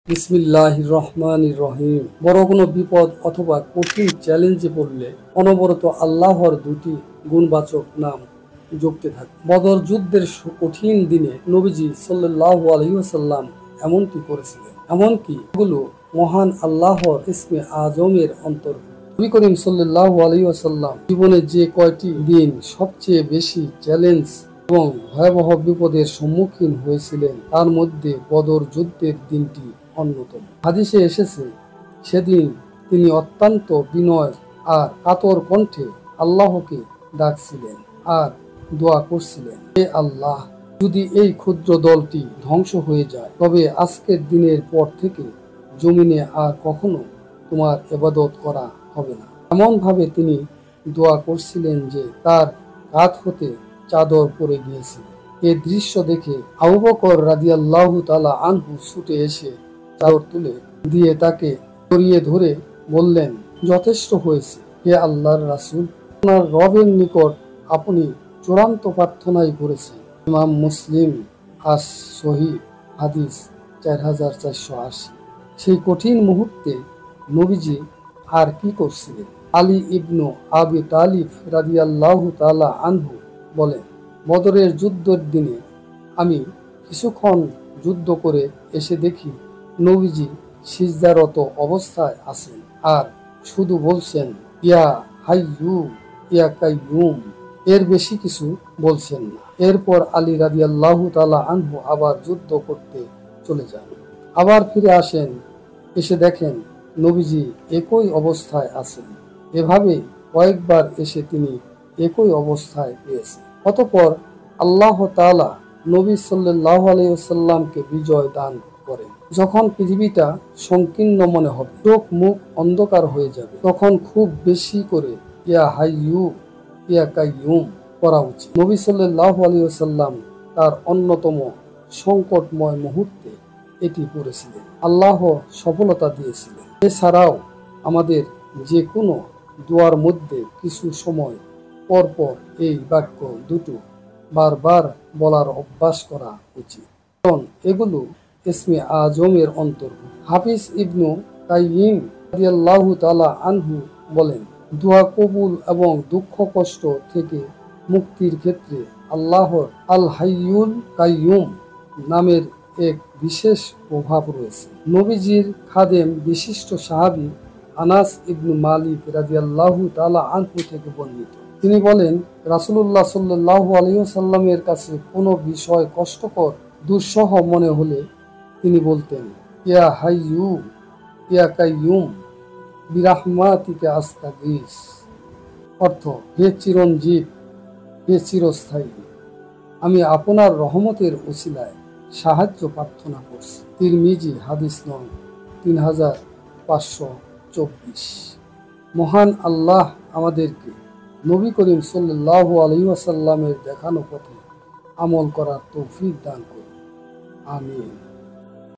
বিসমিল্লাহির রহমানির রহিম। বড় কোনো বিপদ অথবা কঠিন চ্যালেঞ্জে পড়লে অনবরত আল্লাহর দুটি গুণবাচক নাম জপতে থাকে। বদর যুদ্ধের কঠিন দিনে নবীজি সাল্লাল্লাহু আলাইহি ওয়াসাল্লাম এমনটি করেছিলেন। এমনকি এগুলো মহান আল্লাহর ইসমে আজমের অন্তর্ভুক্ত। নবী করিম সাল্লাল্লাহু আলাইহি ওয়াসাল্লাম জীবনে যে কয়টি দিন সবচেয়ে বেশি চ্যালেঞ্জ এবং ভয়াবহ বিপদের সম্মুখীন হয়েছিলেন তার মধ্যে বদর যুদ্ধের দিনটি অন্যতম। হাদিসে এসেছে, সেদিন তিনি অত্যন্ত বিনয় আর কাতর কণ্ঠে আল্লাহকে ডাকছিলেন আর দোয়া করছিলেন, হে আল্লাহ, যদি এই ক্ষুদ্র দলটি ধ্বংস হয়ে যায় তবে আজকের দিনের পর থেকে জমিনে আর কখনো তোমার ইবাদত করা হবে না। এমন ভাবে তিনি দোয়া করছিলেন যে তার কাঁধ হতে চাদর পড়ে গিয়েছিল। এ দৃশ্য দেখে আবু বকর রাদিয়াল্লাহু তাআলা আনহু ছুটে এসে চাদর তুলে দিয়ে তাকে জড়িয়ে ধরে বললেন, যথেষ্ট হয়েছে হে আল্লাহর রাসূল, আপনার রবের নিকট আপনি চূড়ান্ত প্রার্থনাই করেছেন। ইমাম মুসলিম আস সহিহ হাদিস 4480। সেই কঠিন মুহূর্তে নবীজি আর কি করছিলেন? আলী ইবনু আবি তালিব রাদিয়াল্লাহু তাআলা আনহু বলেন, বদরের যুদ্ধের দিনে আমি কিছুক্ষণ যুদ্ধ করে এসে দেখি নবীজি সিজদারত অবস্থায় আছেন আর শুধু বলছেন, ইয়া হাইয়ু ইয়া কাইয়ুম, এর বেশি কিছু বলছেন না। এরপর আলী রাদিয়াল্লাহু তাআলা আনহু আবার যুদ্ধ করতে চলে যান। আবার ফিরে আসেন, এসে দেখেন নবীজি একই অবস্থায় আছেন। এভাবে কয়েকবার এসে তিনি একই অবস্থায় পেয়েছেন। অতঃপর আল্লাহ তাআলা নবী সাল্লাল্লাহু আলাইহি ওয়াসাল্লামকে বিজয় দান করেন। যখন পৃথিবীটা সংকীর্ণ মনে হবে, চোখ মুখ অন্ধকার হয়ে যাবে, তখন খুব বেশি করে ইয়া হাইয়ু ইয়া কাইয়ুম করা উচিত। নবী সাল্লাল্লাহু আলাইহি ওয়াসাল্লাম তার অন্যতম সংকটময় মুহূর্তে এটি পড়েছিলেন। আল্লাহ সফলতা দিয়েছিলেন। এছাড়াও আমাদের যে কোনো দোয়ার মধ্যে কিছু সময় পর পর এই বাক্য দুটো বারবার বলার অভ্যাস করা উচিত, কারণ এগুলো ইসমে আজমের অন্তর্ভুক্ত। হাফিজ ইবনু কাইয়িম রাদিয়াল্লাহু তাআলা আনহু বলেন, দোয়া কবুল এবং দুঃখ কষ্ট থেকে মুক্তির ক্ষেত্রে আল্লাহর আল হাইয়ুল কাইয়ুম নামের এক বিশেষ প্রভাব রয়েছে। নবীজির খাদেম বিশিষ্ট সাহাবী আনাস ইবনু মালিক রাদিয়াল্লাহু তাআলা আনহু থেকে বর্ণিত, তিনি বলেন, রাসূলুল্লাহ সাল্লাল্লাহু আলাইহি ওয়াসাল্লামের কাছে কোনো বিষয় কষ্টকর দুঃসহ মনে হলে তিনি বলতেন, ইয়া হাইয়ু ইয়া কাইয়ুম বিরাহমাতিকা আস্তাগীস, অর্থ, হে চিরঞ্জীব, হে চিরস্থায়ী, আমি আপনার রহমতের উসিলায় সাহায্য প্রার্থনা করছি। তিরমিজি হাদিস নং 3524। মহান আল্লাহ আমাদেরকে নবী করিম সাল্লাল্লাহু আলাইহি ওয়াসাল্লামের দেখানো পথে আমল করার তৌফিক দান করুন। আমিন।